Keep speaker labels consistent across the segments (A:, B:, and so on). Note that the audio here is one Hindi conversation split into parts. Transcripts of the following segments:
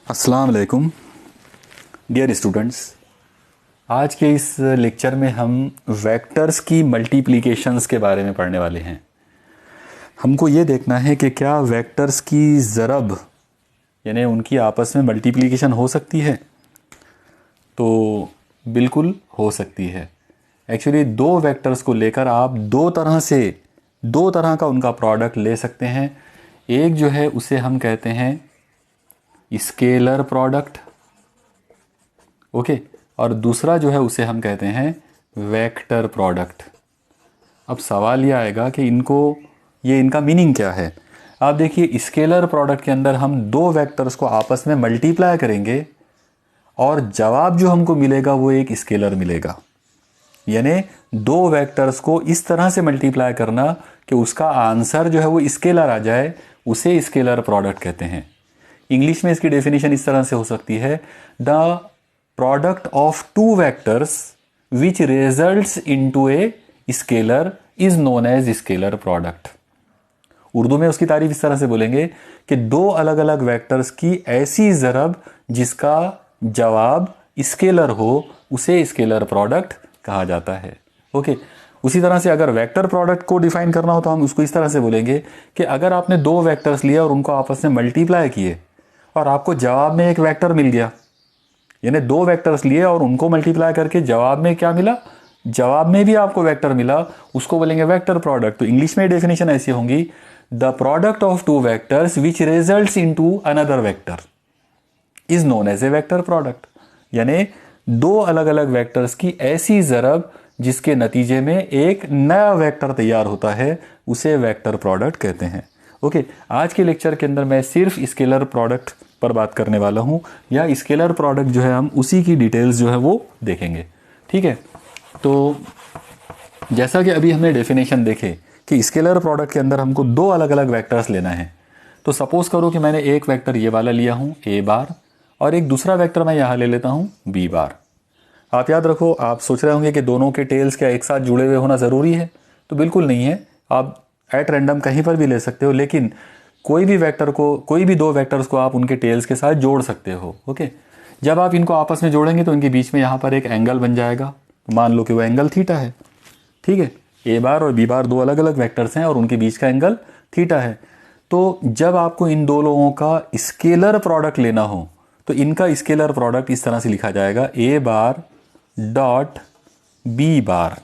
A: अस्सलाम वालेकुम डियर स्टूडेंट्स। आज के इस लेक्चर में हम वेक्टर्स की मल्टीप्लिकेशंस के बारे में पढ़ने वाले हैं। हमको ये देखना है कि क्या वेक्टर्स की ज़रब यानी उनकी आपस में मल्टीप्लिकेशन हो सकती है। तो बिल्कुल हो सकती है। एक्चुअली दो वेक्टर्स को लेकर आप दो तरह का उनका प्रोडक्ट ले सकते हैं। एक जो है उसे हम कहते हैं स्केलर प्रोडक्ट, ओके, और दूसरा जो है उसे हम कहते हैं वेक्टर प्रोडक्ट। अब सवाल यह आएगा कि इनका मीनिंग क्या है। आप देखिए, स्केलर प्रोडक्ट के अंदर हम दो वेक्टर्स को आपस में मल्टीप्लाई करेंगे और जवाब जो हमको मिलेगा वो एक स्केलर मिलेगा। यानी दो वेक्टर्स को इस तरह से मल्टीप्लाई करना कि उसका आंसर जो है वो स्केलर आ जाए, उसे स्केलर प्रोडक्ट कहते हैं। इंग्लिश में इसकी डेफिनेशन इस तरह से हो सकती है, the product of two vectors which results into a scalar is known as scalar product. Urdu में उसकी तारीफ इस तरह से बोलेंगे कि दो अलग अलग वेक्टर्स की ऐसी ज़रब जिसका जवाब स्केलर हो, उसे स्केलर प्रोडक्ट कहा जाता है। ओके, उसी तरह से अगर वेक्टर प्रोडक्ट को डिफाइन करना हो तो हम उसको इस तरह से बोलेंगे कि अगर आपने दो वेक्टर्स लिए और उनको आपस में मल्टीप्लाई किए और आपको जवाब में एक वेक्टर मिल गया, यानी दो वेक्टर्स लिए और उनको मल्टीप्लाई करके जवाब में क्या मिला, जवाब में भी आपको वेक्टर मिला, उसको बोलेंगे वेक्टर प्रोडक्ट। तो इंग्लिश में डेफिनेशन ऐसी होंगी, the product of two vectors which results into another vector is known as a vector product. यानी दो अलग अलग वेक्टर्स की ऐसी ज़रब जिसके नतीजे में एक नया वेक्टर तैयार होता है, उसे वेक्टर प्रोडक्ट कहते हैं। ओके, आज के लेक्चर के अंदर मैं सिर्फ स्केलर प्रोडक्ट पर बात करने वाला हूं, या स्केलर प्रोडक्ट जो है हम उसी की डिटेल्स जो है वो देखेंगे। ठीक है, तो जैसा कि अभी हमने डेफिनेशन देखे कि स्केलर प्रोडक्ट के अंदर हमको दो अलग अलग वेक्टर्स लेना है। तो सपोज करो कि मैंने एक वेक्टर ये वाला लिया हूं ए बार, और एक दूसरा वेक्टर मैं यहां ले लेता हूं बी बार। आप याद रखो, आप सोच रहे होंगे कि दोनों के टेल्स क्या एक साथ जुड़े हुए होना ज़रूरी है। तो बिल्कुल नहीं है, आप एट रैंडम कहीं पर भी ले सकते हो, लेकिन कोई भी दो वेक्टर्स को आप उनके टेल्स के साथ जोड़ सकते हो। ओके, जब आप इनको आपस में जोड़ेंगे तो इनके बीच में यहाँ पर एक एंगल बन जाएगा। मान लो कि वो एंगल थीटा है। ठीक है, ए बार और बी बार दो अलग अलग वेक्टर्स हैं और उनके बीच का एंगल थीटा है। तो जब आपको इन दो लोगों का स्केलर प्रोडक्ट लेना हो तो इनका स्केलर प्रोडक्ट इस तरह से लिखा जाएगा, ए बार डॉट बी बार।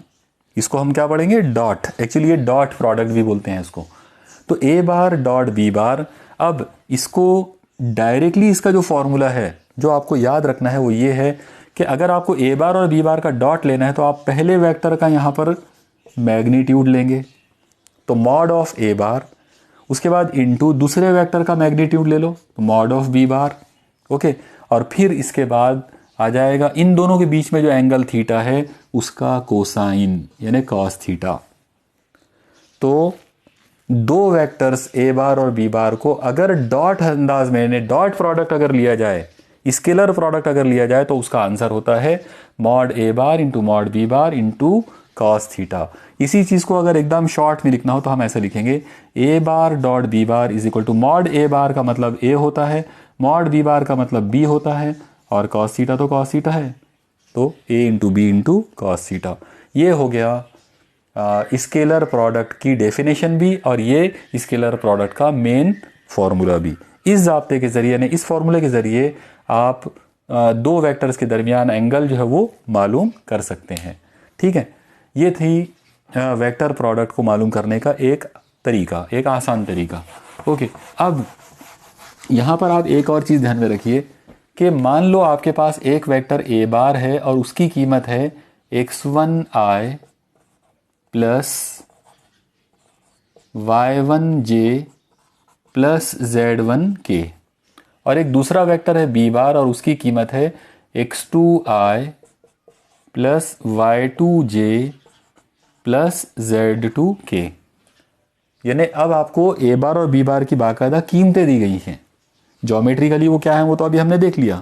A: इसको हम क्या पढ़ेंगे, डॉट। एक्चुअली ये डॉट प्रोडक्ट भी बोलते हैं इसको। तो ए बार डॉट बी बार। अब इसको डायरेक्टली इसका जो फॉर्मूला है जो आपको याद रखना है वो ये है कि अगर आपको ए बार और बी बार का डॉट लेना है तो आप पहले वेक्टर का यहाँ पर मैग्नीट्यूड लेंगे, तो मॉड ऑफ ए बार। उसके बाद इनटू दूसरे वेक्टर का मैग्नीट्यूड ले लो, तो mod of B bar. Okay, और फिर इसके बाद आ जाएगा इन दोनों के बीच में जो एंगल थीटा है उसका कोसाइन यानी कॉस थीटा। तो दो वेक्टर्स ए बार और बी बार को अगर डॉट अंदाज में यानी डॉट प्रोडक्ट अगर लिया जाए, स्केलर प्रोडक्ट अगर लिया जाए, तो उसका आंसर होता है mod A bar into mod B bar into cos theta. इसी चीज को अगर एकदम शॉर्ट में लिखना हो तो हम ऐसे लिखेंगे, A bar dot B bar is equal to mod A bar का मतलब ए होता है, मॉड बी बार का मतलब बी होता है, और कॉस थीटा तो कॉस थीटा है, तो A into B into cos theta. ये हो गया स्केलर प्रोडक्ट की डेफिनेशन भी, और ये स्केलर प्रोडक्ट का मेन फॉर्मूला भी। इस ज़ाब्ते के ज़रिए यानी इस फॉर्मूले के ज़रिए आप दो वेक्टर्स के दरमियान एंगल जो है वो मालूम कर सकते हैं। ठीक है, ये थी वेक्टर प्रोडक्ट को मालूम करने का एक तरीका, एक आसान तरीका। ओके, अब यहाँ पर आप एक और चीज़ ध्यान में रखिए कि मान लो आपके पास एक वेक्टर ए बार है और उसकी कीमत है x1i plus y1j plus z1k, और एक दूसरा वेक्टर है बी बार और उसकी कीमत है x2i plus y2j plus z2k। यानी अब आपको ए बार और बी बार की बाकायदा कीमतें दी गई हैं। ज्योमेट्रिकली वो क्या है वो तो अभी हमने देख लिया,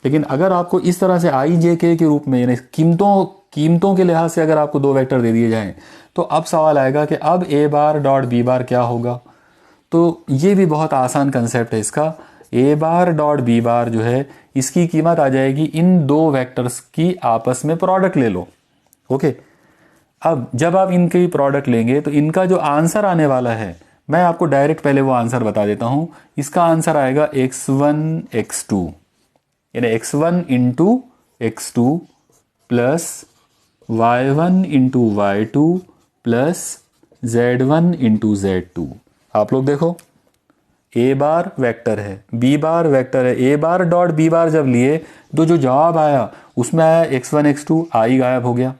A: लेकिन अगर आपको इस तरह से आई जे के रूप में यानी कीमतों के लिहाज से अगर आपको दो वेक्टर दे दिए जाएं, तो अब सवाल आएगा कि अब ए बार डॉट बी बार क्या होगा। तो ये भी बहुत आसान कंसेप्ट है इसका। ए बार डॉट बी बार जो है इसकी कीमत आ जाएगी, इन दो वेक्टर्स की आपस में प्रोडक्ट ले लो। ओके, अब जब आप इनकी प्रोडक्ट लेंगे तो इनका जो आंसर आने वाला है, मैं आपको डायरेक्ट पहले वो आंसर बता देता हूं। इसका आंसर आएगा x1 x2, यानी x1 into x2 plus y1 into y2 plus z1 into z2। आप लोग देखो, ए बार वेक्टर है, बी बार वेक्टर है, ए बार डॉट बी बार जब लिए तो जो जवाब आया उसमें आया x1 x2 आई गायब हो गया,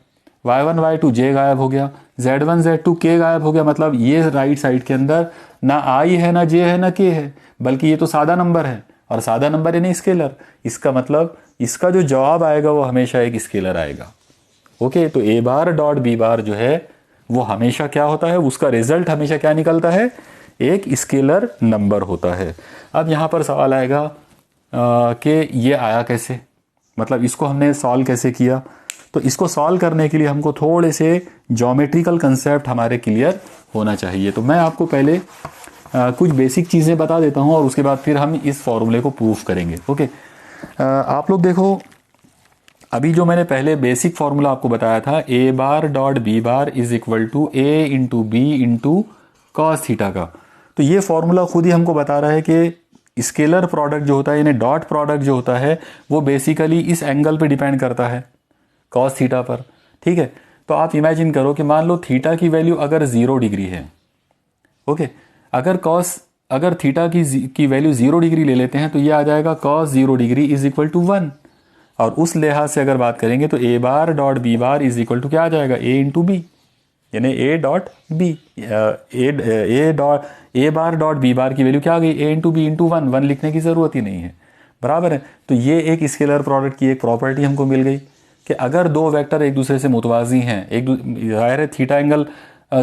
A: y1 y2 जे गायब हो गया, z1 z2 के गायब हो गया। मतलब ये राइट साइड के अंदर ना आई है, ना जे है, ना के है, बल्कि ये तो सादा नंबर है, और सादा नंबर यानी स्केलर। इसका मतलब इसका जो जवाब आएगा वो हमेशा एक स्केलर आएगा। ओके, तो ए बार डॉट बी बार जो है वो हमेशा क्या होता है, उसका रिजल्ट हमेशा क्या निकलता है, एक स्केलर नंबर होता है। अब यहाँ पर सवाल आएगा कि ये आया कैसे, मतलब इसको हमने सॉल्व कैसे किया। तो इसको सॉल्व करने के लिए हमको थोड़े से ज्योमेट्रिकल कंसेप्ट हमारे क्लियर होना चाहिए। तो मैं आपको पहले कुछ बेसिक चीज़ें बता देता हूँ और उसके बाद फिर हम इस फॉर्मूले को प्रूफ करेंगे। ओके, आप लोग देखो, अभी जो मैंने पहले बेसिक फॉर्मूला आपको बताया था, A bar dot B bar is equal to A into B into cos theta का, तो ये फॉर्मूला खुद ही हमको बता रहा है कि स्केलर प्रोडक्ट जो होता है, यानी डॉट प्रोडक्ट जो होता है, वो बेसिकली इस एंगल पे डिपेंड करता है, कॉस थीटा पर। ठीक है, तो आप इमेजिन करो कि मान लो थीटा की वैल्यू अगर 0 डिग्री है। ओके, अगर थीटा की वैल्यू 0 डिग्री ले लेते हैं तो ये आ जाएगा cos 0 degree is equal to 1। और उस लिहाज से अगर बात करेंगे तो A bar dot B bar is equal to क्या आ जाएगा, ए इंटू बी, यानी A dot B, A bar dot B bar की वैल्यू क्या आ गई, ए इंटू बी इंटू 1 लिखने की ज़रूरत ही नहीं है, बराबर है। तो ये एक स्केलर प्रोडक्ट की एक प्रॉपर्टी हमको मिल गई कि अगर दो वेक्टर एक दूसरे से मुतवाजी हैं, जाहिर है थीटा एंगल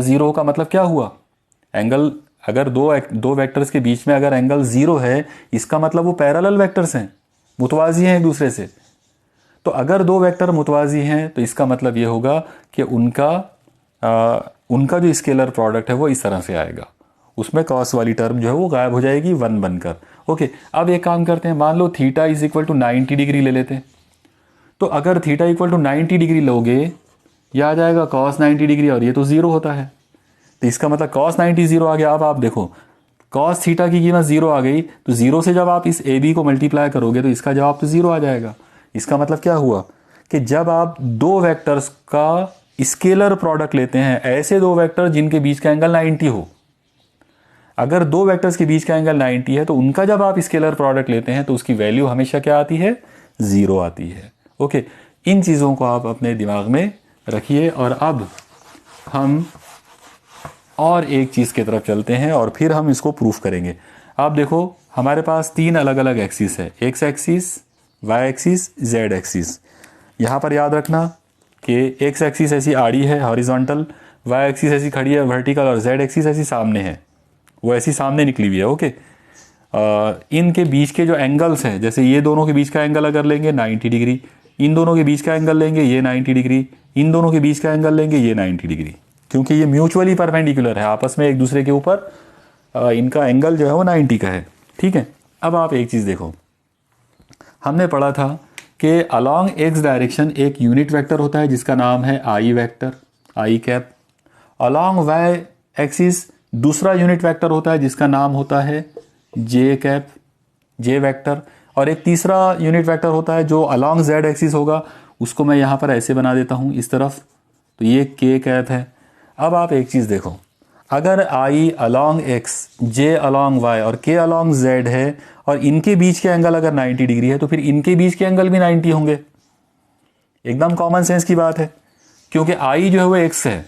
A: 0 का मतलब क्या हुआ, एंगल अगर दो वेक्टर्स के बीच में अगर एंगल 0 है, इसका मतलब वो पैरेलल वेक्टर्स हैं, मुतवाजी हैं एक दूसरे से। तो अगर दो वेक्टर मुतवाजी हैं तो इसका मतलब ये होगा कि उनका जो स्केलर प्रोडक्ट है वो इस तरह से आएगा, उसमें कॉस वाली टर्म जो है वो गायब हो जाएगी 1 बनकर। ओके, अब एक काम करते हैं, मान लो theta is equal to 90 degree ले लेते हैं। तो अगर थीटा इक्वल टू 90 डिग्री लोगे, यह आ जाएगा कॉस 90 डिग्री, और ये तो 0 होता है, तो इसका मतलब कॉस 90 0 आ गया। अब आप देखो, कॉस थीटा की कीमत 0 आ गई, तो 0 से जब आप इस ए बी को मल्टीप्लाई करोगे तो इसका जवाब तो 0 आ जाएगा। इसका मतलब क्या हुआ कि जब आप दो वेक्टर्स का स्केलर प्रोडक्ट लेते हैं, ऐसे दो वेक्टर जिनके बीच का एंगल 90 हो, अगर दो वेक्टर्स के बीच का एंगल 90 है तो उनका जब आप स्केलर प्रोडक्ट लेते हैं तो उसकी वैल्यू हमेशा क्या आती है, 0 आती है। ओके, इन चीज़ों को आप अपने दिमाग में रखिए। और अब हम और एक चीज़ की तरफ चलते हैं और फिर हम इसको प्रूफ करेंगे। आप देखो, हमारे पास 3 अलग अलग एक्सिस है, X axis, Y axis, Z axis. यहाँ पर याद रखना कि एक्स एक्सिस ऐसी आड़ी है हॉरिजॉन्टल, वाई एक्सिस ऐसी खड़ी है वर्टिकल, और जेड एक्सिस ऐसी सामने है, वो ऐसी सामने निकली हुई है। ओके, इनके बीच के जो एंगल्स हैं, जैसे ये दोनों के बीच का एंगल अगर लेंगे 90 डिग्री, इन दोनों के बीच का एंगल लेंगे ये 90 डिग्री, इन दोनों के बीच का एंगल लेंगे ये 90 डिग्री, क्योंकि ये म्यूचुअली परपेंडिकुलर है, आपस में एक दूसरे के ऊपर इनका एंगल जो है वो 90 का है। ठीक है, अब आप एक चीज़ देखो, हमने पढ़ा था कि अलॉन्ग एक्स डायरेक्शन एक यूनिट वेक्टर होता है जिसका नाम है आई वेक्टर, आई कैप। अलॉन्ग वाई एक्सिस दूसरा यूनिट वेक्टर होता है जिसका नाम होता है जे कैप, जे वेक्टर। और एक तीसरा यूनिट वेक्टर होता है जो अलॉन्ग जेड एक्सिस होगा, उसको मैं यहाँ पर ऐसे बना देता हूँ इस तरफ, तो ये के कैप है। अब आप एक चीज़ देखो, अगर आई अलॉन्ग एक्स, जे अलॉन्ग वाई और के अलॉन्ग जेड है, और इनके बीच के एंगल अगर 90 डिग्री है, तो फिर इनके बीच के एंगल भी 90 होंगे। एकदम कॉमन सेंस की बात है, क्योंकि आई जो है वो एक्स है,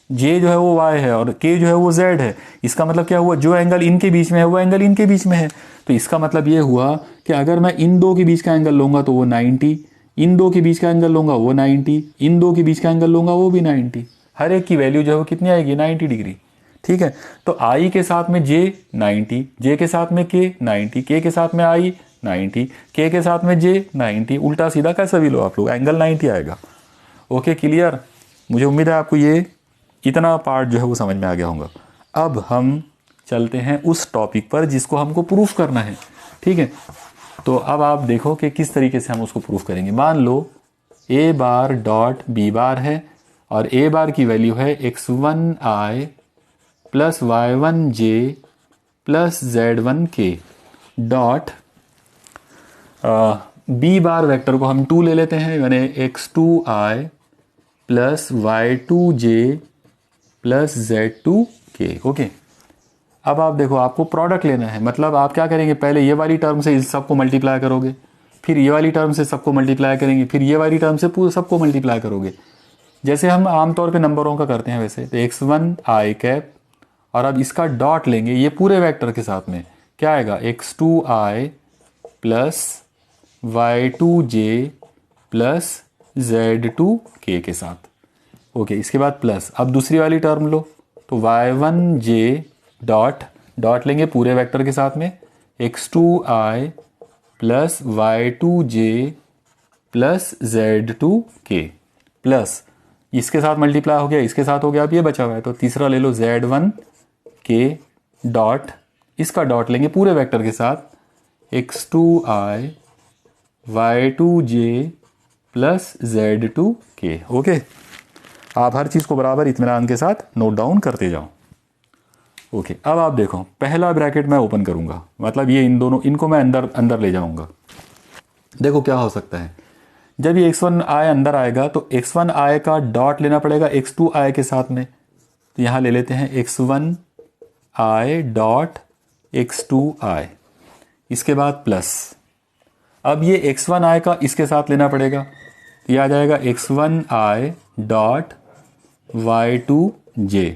A: जे जो है वो वाई है, और के जो है वो जेड है। इसका मतलब क्या हुआ, जो एंगल इनके बीच में है वो एंगल इनके बीच में है। तो इसका मतलब ये हुआ कि अगर मैं इन दो के बीच का एंगल लूंगा तो वो 90, इन दो के बीच का एंगल लूंगा वो 90, इन दो के बीच का एंगल लूंगा वो भी 90। हर एक की वैल्यू जो है वो कितनी आएगी, 90 डिग्री। ठीक है, तो आई के साथ में जे 90, जे के साथ में के 90, के साथ में आई 90, के साथ में जे 90, उल्टा सीधा कैसा भी लो आप लोग, एंगल 90 आएगा। Okay, clear? मुझे उम्मीद है आपको ये इतना पार्ट जो है वो समझ में आ गया होगा। अब हम चलते हैं उस टॉपिक पर जिसको हमको प्रूफ करना है। ठीक है, तो अब आप देखो कि किस तरीके से हम उसको प्रूफ करेंगे। मान लो ए बार डॉट बी बार है और ए बार की वैल्यू है x1i plus y1j plus z1k dot B bar vector को हम 2 ले लेते हैं, यानी x2i plus y2j plus z2k। Okay, अब आप देखो आपको प्रोडक्ट लेना है, मतलब आप क्या करेंगे, पहले ये वाली टर्म से इस सबको मल्टीप्लाई करोगे, फिर ये वाली टर्म से सबको मल्टीप्लाई करेंगे, फिर ये वाली टर्म से पूरे सबको मल्टीप्लाई करोगे, जैसे हम आमतौर पे नंबरों का करते हैं वैसे। तो x1i कैप और अब इसका डॉट लेंगे ये पूरे वेक्टर के साथ में, क्या आएगा x2i plus y2j plus z2k के साथ। ओके, इसके बाद प्लस, अब दूसरी वाली टर्म लो, तो y1j डॉट लेंगे पूरे वेक्टर के साथ में x2i plus y2j plus z2k plus इसके साथ मल्टीप्लाई हो गया, इसके साथ हो गया, अब ये बचा हुआ है तो तीसरा ले लो z1k डॉट, इसका डॉट लेंगे पूरे वेक्टर के साथ x2i y2j plus z2k। Okay, आप हर चीज़ को बराबर इत्मीनान के साथ नोट डाउन करते जाओ। ओके, अब आप देखो पहला ब्रैकेट मैं ओपन करूंगा, मतलब ये इन दोनों इनको मैं अंदर ले जाऊंगा। देखो क्या हो सकता है, जब ये x1i अंदर आएगा तो x1i का डॉट लेना पड़ेगा x2i के साथ में, तो यहाँ ले लेते हैं x1i डॉट x2i, इसके बाद प्लस, अब ये x1i का इसके साथ लेना पड़ेगा, तो ये आ जाएगा x1i डॉट y2j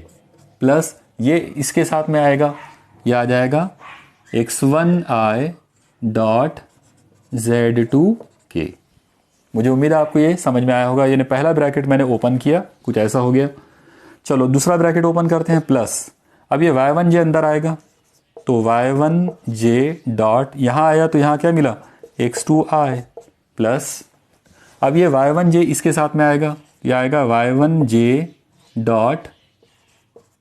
A: प्लस ये इसके साथ में आएगा, ये आ जाएगा x1i डॉट z2k। मुझे उम्मीद है आपको ये समझ में आया होगा। यानी पहला ब्रैकेट मैंने ओपन किया, कुछ ऐसा हो गया। चलो दूसरा ब्रैकेट ओपन करते हैं, प्लस, अब ये y1j अंदर आएगा, तो y1j डॉट यहाँ आया तो यहाँ क्या मिला x2i प्लस, अब ये y1j इसके साथ में आएगा, ये आएगा y1j डॉट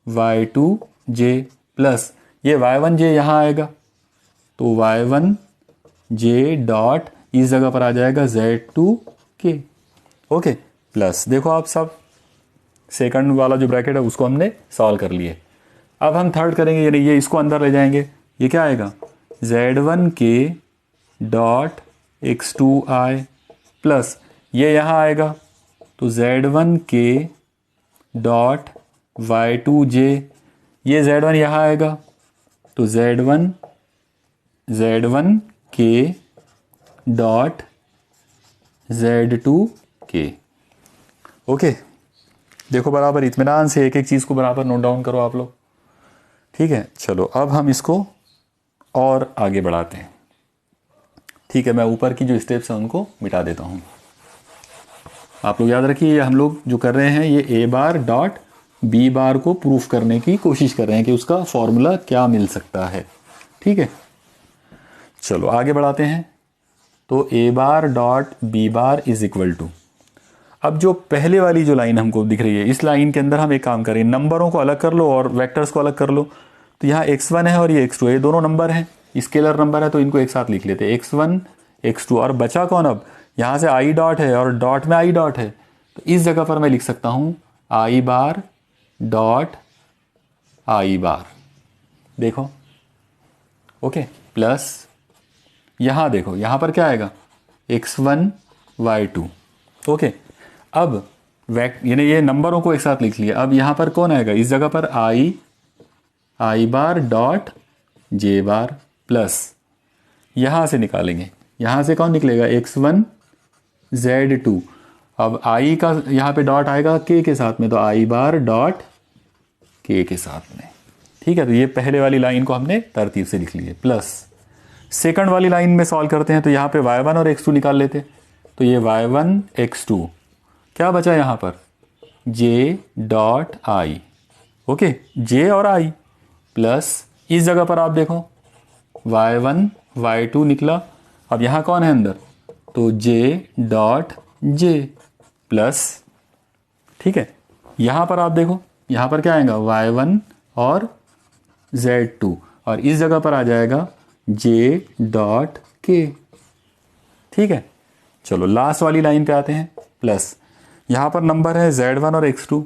A: y2j प्लस ये y1j यहाँ आएगा तो y1j डॉट इस जगह पर आ जाएगा z2k। ओके, प्लस देखो आप सब सेकंड वाला जो ब्रैकेट है उसको हमने सॉल्व कर लिए। अब हम थर्ड करेंगे, यानी ये इसको अंदर ले जाएंगे, ये क्या आएगा z1k डॉट x2i प्लस ये यहाँ आएगा तो z1k डॉट y2j, ये z1 यहाँ आएगा तो z1k डॉट z2k। ओके, देखो बराबर इत्मीनान से एक एक चीज़ को बराबर नोट डाउन करो आप लोग। ठीक है, चलो अब हम इसको और आगे बढ़ाते हैं। ठीक है, मैं ऊपर की जो स्टेप्स हैं उनको मिटा देता हूँ। आप लोग याद रखिए, ये हम लोग जो कर रहे हैं ये ए बार डॉट बी बार को प्रूफ करने की कोशिश कर रहे हैं कि उसका फॉर्मूला क्या मिल सकता है। ठीक है, चलो आगे बढ़ाते हैं। तो A bar dot B bar is equal to, अब जो पहले वाली जो लाइन हमको दिख रही है, इस लाइन के अंदर हम एक काम करें, नंबरों को अलग कर लो और वेक्टर्स को अलग कर लो। तो यहाँ x1 है और ये x2 है, ये दोनों नंबर हैं, स्केलर नंबर है, तो इनको एक साथ लिख लेते हैं x1 x2। और बचा कौन, अब यहाँ से i डॉट है और डॉट में i डॉट है, तो इस जगह पर मैं लिख सकता हूँ i बार डॉट i बार। देखो ओके, प्लस यहाँ देखो यहाँ पर क्या आएगा x1 y2। ओके, अब यानी ये नंबरों को एक साथ लिख लिया। अब यहाँ पर कौन आएगा, इस जगह पर i bar dot j bar plus यहाँ से निकालेंगे, यहाँ से कौन निकलेगा x1 z2। अब i का यहाँ पे डॉट आएगा k के साथ में, तो i बार डॉट k के साथ में। ठीक है, तो ये पहले वाली लाइन को हमने तरतीब से लिख लिए। प्लस सेकंड वाली लाइन में सॉल्व करते हैं, तो यहाँ पे y1 और x2 निकाल लेते, तो ये y1 x2 क्या बचा यहाँ पर j dot i। Okay, j और i प्लस इस जगह पर आप देखो y1 y2 निकला। अब यहाँ कौन है अंदर, तो j डॉट j प्लस, ठीक है, यहाँ पर आप देखो यहाँ पर क्या आएगा y1 और z2 और इस जगह पर आ जाएगा जे डॉट के। ठीक है, चलो लास्ट वाली लाइन पे आते हैं। प्लस यहाँ पर नंबर है z1 और x2,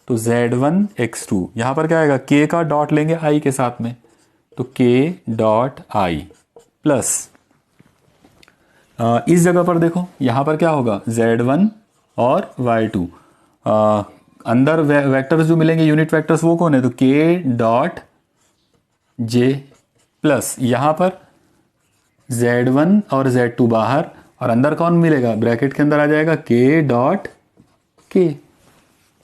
A: तो z1 x2, यहाँ पर क्या आएगा, k का डॉट लेंगे i के साथ में, तो k डॉट i प्लस इस जगह पर देखो यहाँ पर क्या होगा, z1 और y2, अंदर वेक्टर्स जो मिलेंगे यूनिट वेक्टर्स वो कौन है, तो k डॉट j प्लस यहाँ पर z1 और z2 बाहर, और अंदर कौन मिलेगा, ब्रैकेट के अंदर आ जाएगा k डॉट k।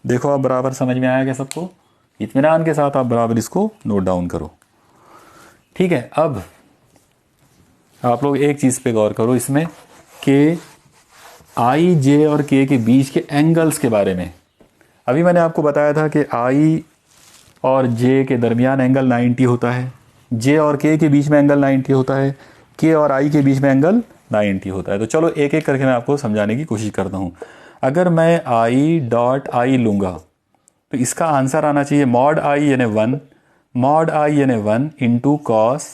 A: देखो आप बराबर समझ में आया क्या सबको, इत्मीनान के साथ आप बराबर इसको नोट डाउन करो। ठीक है, अब आप लोग एक चीज़ पे गौर करो इसमें, कि आई जे और के बीच के एंगल्स के बारे में। अभी मैंने आपको बताया था कि आई और जे के दरमियान एंगल 90 होता है, जे और के बीच में एंगल 90 होता है, के और आई के बीच में एंगल 90 होता है। तो चलो एक एक करके मैं आपको समझाने की कोशिश करता हूँ। अगर मैं आई डॉट आई लूँगा तो इसका आंसर आना चाहिए मॉड आई यानी 1, मॉड आई यानी 1 इंटू कॉस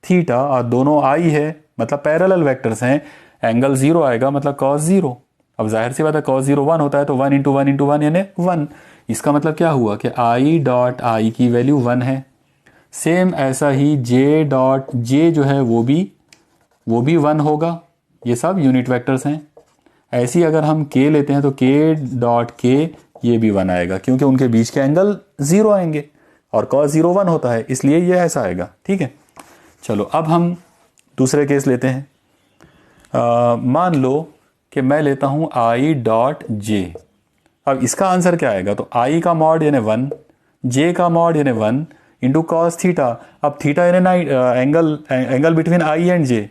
A: थीटा, और दोनों आई है मतलब पैरेलल वेक्टर्स हैं, एंगल 0 आएगा मतलब कॉस 0। अब जाहिर सी बात है कॉस 0 1 होता है, तो 1 इंटू 1 इंटू 1 यानी 1। इसका मतलब क्या हुआ कि आई डॉट आई की वैल्यू 1 है। सेम ऐसा ही जे डॉट जे जो है वो भी 1 होगा, ये सब यूनिट वेक्टर्स हैं। ऐसी अगर हम k लेते हैं तो k डॉट k ये भी 1 आएगा, क्योंकि उनके बीच के एंगल 0 आएंगे, और कॉस 0 1 होता है, इसलिए ये ऐसा आएगा। ठीक है, चलो अब हम दूसरे केस लेते हैं। मान लो कि मैं लेता हूँ i डॉट j। अब इसका आंसर क्या आएगा, तो i का मॉड यानी 1, j का मॉड यानी 1 इंटू कॉस थीटा। अब थीटा यानी angle between i and j।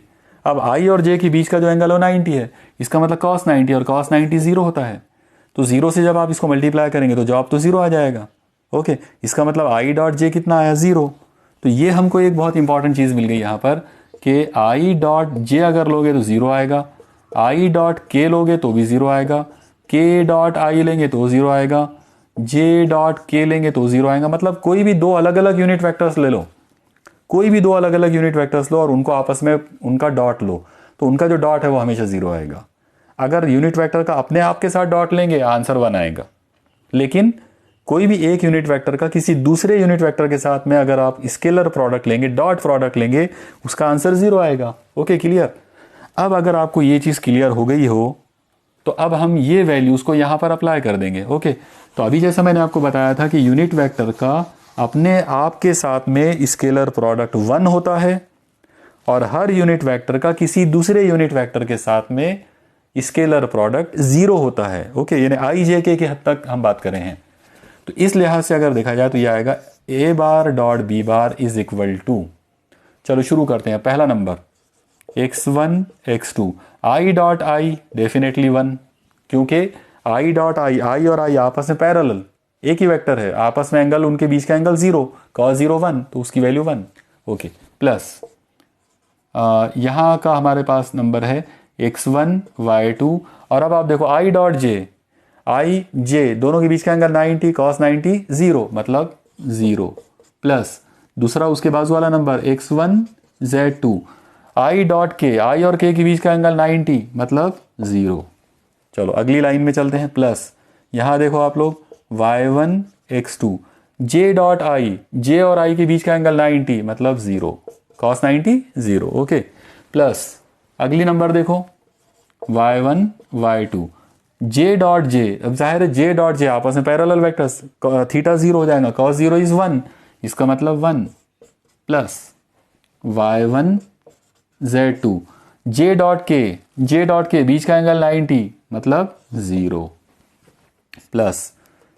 A: अब i और j के बीच का जो एंगल है 90 है, इसका मतलब कॉस 90, और कॉस 90 0 होता है, तो 0 से जब आप इसको मल्टीप्लाई करेंगे तो जवाब तो 0 आ जाएगा। ओके, इसका मतलब i डॉट j कितना आया, 0। तो ये हमको एक बहुत इंपॉर्टेंट चीज़ मिल गई यहाँ पर कि i डॉट j अगर लोगे तो 0 आएगा, i डॉट k लोगे तो भी 0 आएगा, k डॉट i लेंगे तो 0 आएगा, j डॉट k लेंगे तो 0 आएगा। मतलब कोई भी दो अलग अलग यूनिट वेक्टर्स ले लो, कोई भी दो अलग अलग यूनिट वेक्टर्स लो और उनको आपस में उनका डॉट लो, तो उनका जो डॉट है वो हमेशा 0 आएगा। अगर यूनिट वेक्टर का अपने आप के साथ डॉट लेंगे आंसर 1 आएगा, लेकिन कोई भी एक यूनिट वेक्टर का किसी दूसरे यूनिट वेक्टर के साथ में अगर आप स्केलर प्रोडक्ट लेंगे, डॉट प्रोडक्ट लेंगे, उसका आंसर 0 आएगा। Okay, clear. अब अगर आपको ये चीज़ क्लियर हो गई हो तो अब हम ये वैल्यूज़ को यहाँ पर अप्लाई कर देंगे। ओके, तो अभी जैसा मैंने आपको बताया था कि यूनिट वेक्टर का अपने आप के साथ में स्केलर प्रोडक्ट 1 होता है, और हर यूनिट वेक्टर का किसी दूसरे यूनिट वेक्टर के साथ में स्केलर प्रोडक्ट 0 होता है। ओके, यानी आई जे के हद तक हम बात कर रहे हैं। तो इस लिहाज से अगर देखा जाए तो यह आएगा a bar dot b bar is equal to, चलो शुरू करते हैं। पहला number x1 x2, i dot I definitely 1, क्योंकि i डॉट आई और i आपस में पैरेलल, एक ही वेक्टर है, आपस में एंगल उनके बीच का एंगल 0, cos 0 1, तो उसकी वैल्यू 1। ओके, प्लस यहाँ का हमारे पास नंबर है x1 y2, और अब आप देखो i डॉट j दोनों के बीच का एंगल 90, cos 90 0 मतलब 0, प्लस दूसरा उसके बाजू वाला number x1 z2, i dot k, i और k के बीच का एंगल 90 मतलब 0। चलो अगली लाइन में चलते हैं। प्लस यहाँ देखो आप लोग y1 x2, j dot i, j और i के बीच का एंगल 90 मतलब 0, cos 90 0। ओके, प्लस अगली नंबर देखो y1 y2, j dot j, अब जाहिर है j डॉट j आपस में पैरेलल वेक्टर्स, थीटा 0 हो जाएगा, cos 0 इज 1, इसका मतलब 1, plus y1 z2, j dot k बीच का एंगल 90 मतलब 0, प्लस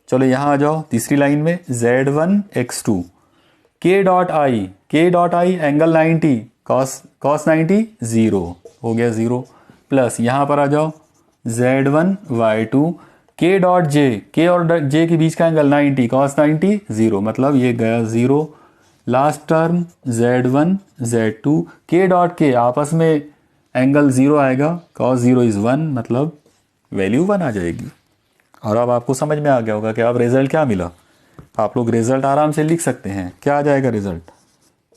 A: चलो यहां आ जाओ तीसरी लाइन में z1 x2, k dot i angle 90, cos 90 0 हो गया 0, प्लस यहां पर आ जाओ z1 y2, k dot k और j के बीच का एंगल 90, cos 90 0 मतलब ये गया 0, last term z1 z2, k dot k आपस में एंगल 0 आएगा, cos 0 इज 1 मतलब वैल्यू 1 आ जाएगी। और अब आपको समझ में आ गया होगा कि अब रिजल्ट क्या मिला। आप लोग रिजल्ट आराम से लिख सकते हैं। क्या आ जाएगा result,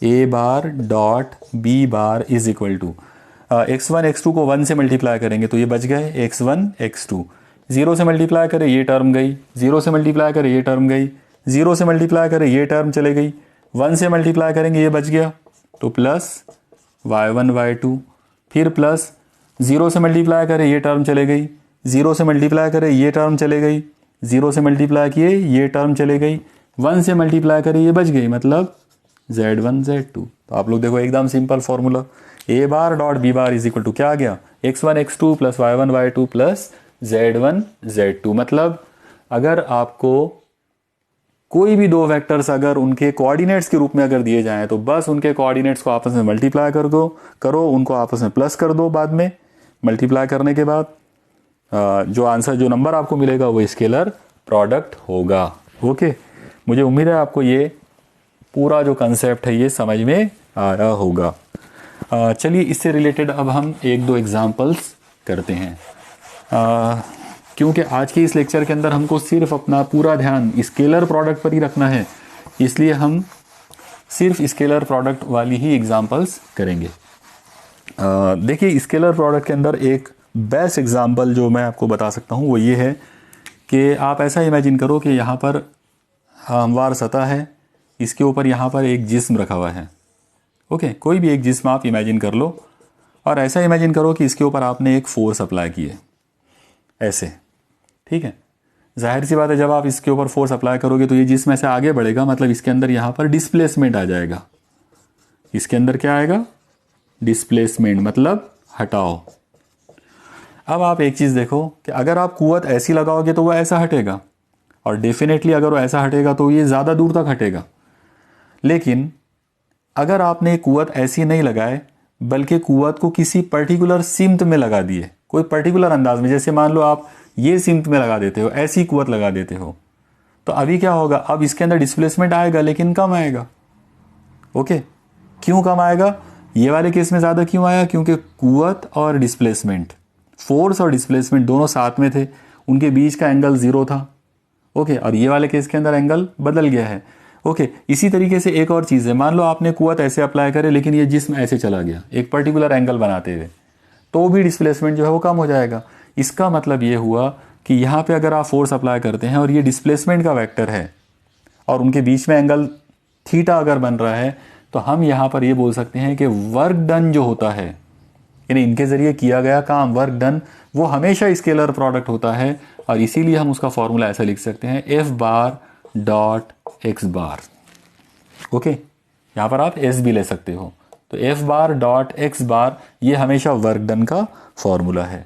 A: A bar dot B bar is equal to x1 x2 को 1 से मल्टीप्लाई करेंगे तो ये बच गए x1 x2, 0 से मल्टीप्लाई करें ये टर्म गई, 0 से मल्टीप्लाई करें ये टर्म गई, 0 से मल्टीप्लाई करें ये टर्म चले गई, 1 से मल्टीप्लाई करेंगे ये बच गया, तो प्लस y1 y2, फिर प्लस 0 से मल्टीप्लाई करें ये टर्म चले गई, 0 से मल्टीप्लाई करें ये टर्म चले गई, 0 से मल्टीप्लाई किए ये टर्म चले गई, 1 से मल्टीप्लाई करें ये बच गई, मतलब z1 z2। तो आप लोग देखो एकदम simple formula, A bar dot B bar is equal to क्या आ गया, x1 x2 plus y1 y2 plus z1 z2। मतलब अगर आपको कोई भी दो वेक्टर्स अगर उनके कोऑर्डिनेट्स के रूप में अगर दिए जाएं तो बस उनके कोऑर्डिनेट्स को आपस में मल्टीप्लाई कर दो, करो उनको आपस में प्लस कर दो, बाद में मल्टीप्लाई करने के बाद जो आंसर जो नंबर आपको मिलेगा वो स्केलर प्रोडक्ट होगा। ओके, मुझे उम्मीद है आपको ये पूरा जो कंसेप्ट है ये समझ में आ रहा होगा। चलिए इससे रिलेटेड अब हम एक दो एग्जांपल्स करते हैं, क्योंकि आज के इस लेक्चर के अंदर हमको सिर्फ अपना पूरा ध्यान स्केलर प्रोडक्ट पर ही रखना है, इसलिए हम सिर्फ स्केलर प्रोडक्ट वाली ही एग्जांपल्स करेंगे। देखिए स्केलर प्रोडक्ट के अंदर एक बेस्ट एग्जांपल जो मैं आपको बता सकता हूँ वो ये है कि आप ऐसा इमेजिन करो कि यहाँ पर हमवार सतह है, इसके ऊपर यहाँ पर एक जिस्म रखा हुआ है। ओके, कोई भी एक जिस्म आप इमेजिन कर लो और ऐसा इमेजिन करो कि इसके ऊपर आपने एक फोर्स अप्लाई की है, ऐसे, ठीक है। जाहिर सी बात है जब आप इसके ऊपर फोर्स अप्लाई करोगे तो ये जिस्म ऐसे आगे बढ़ेगा, मतलब इसके अंदर यहाँ पर डिस्प्लेसमेंट आ जाएगा। इसके अंदर क्या आएगा, डिस्प्लेसमेंट, मतलब हटाओ। अब आप एक चीज़ देखो कि अगर आप कुव्वत ऐसी लगाओगे तो वो ऐसा हटेगा, और डेफिनेटली अगर वो ऐसा हटेगा तो ये ज़्यादा दूर तक हटेगा। लेकिन अगर आपने कुव्वत ऐसी नहीं लगाए बल्कि कुव्वत को किसी पर्टिकुलर सिमत में लगा दिए, कोई पर्टिकुलर अंदाज में, जैसे मान लो आप ये सिमत में लगा देते हो, ऐसी कुव्वत लगा देते हो, तो अभी क्या होगा, अब इसके अंदर डिस्प्लेसमेंट आएगा लेकिन कम आएगा। ओके, क्यों कम आएगा, ये वाले केस में ज़्यादा क्यों आया, क्योंकि कुव्वत और डिस्प्लेसमेंट, फोर्स और डिस्प्लेसमेंट दोनों साथ में थे, उनके बीच का एंगल 0 था। ओके, और ये वाले केस के अंदर एंगल बदल गया है। ओके, इसी तरीके से एक और चीज़ है, मान लो आपने कुव्वत ऐसे अप्लाई करे लेकिन ये जिस्म ऐसे चला गया एक पर्टिकुलर एंगल बनाते हुए, तो भी डिस्प्लेसमेंट जो है वो कम हो जाएगा। इसका मतलब ये हुआ कि यहाँ पे अगर आप फोर्स अप्लाई करते हैं और ये डिस्प्लेसमेंट का वेक्टर है और उनके बीच में एंगल थीटा अगर बन रहा है, तो हम यहाँ पर ये बोल सकते हैं कि वर्क डन जो होता है, यानी इनके ज़रिए किया गया काम, वर्क डन, वो हमेशा स्केलर प्रोडक्ट होता है। और इसीलिए हम उसका फॉर्मूला ऐसा लिख सकते हैं, एफ बार डॉट एक्स बार। ओके, यहाँ पर आप एस भी ले सकते हो, तो एफ बार डॉट एक्स बार ये हमेशा वर्क डन का फॉर्मूला है।